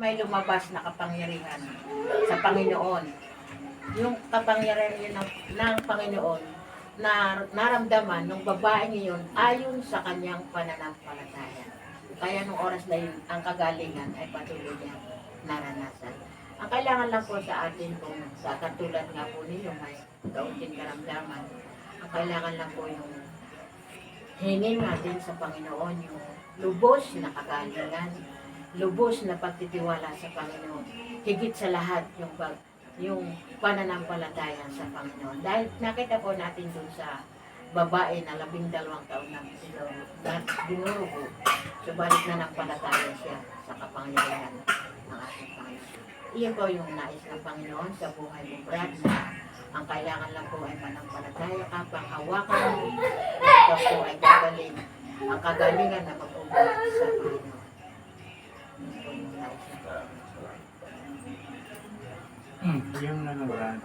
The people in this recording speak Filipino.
May lumabas na kapangyarihan sa Panginoon. Yung kapangyarihan ng Panginoon na naramdaman ng babaeng iyon ayon sa kanyang pananampalataya. Kaya nung oras na yun, ang kagalingan ay patuloy niya naranasan. Ang kailangan lang po sa atin kung sa katulad nga po ninyo may kaunting karamdaman, ang kailangan lang po yung hingin natin sa Panginoon yung lubos na kagalingan, lubos na pagtitiwala sa Panginoon. Higit sa lahat yung pananampalataya sa Panginoon. Dahil nakita po natin dun sa babae na 12 taon na dinurugo, subalit na nagpalataya siya sa kapangyarihan ng ating Panginoon. Iyon po yung nais ng Panginoon sa buhay mo, Brad, na ang kailangan lang po ay manampalataya ka, panghawakan mo, ito po ay gagaling, ang kagalingan na magbubuhat sa Panginoon. Yun po yung nais ng Panginoon. Yung nanonood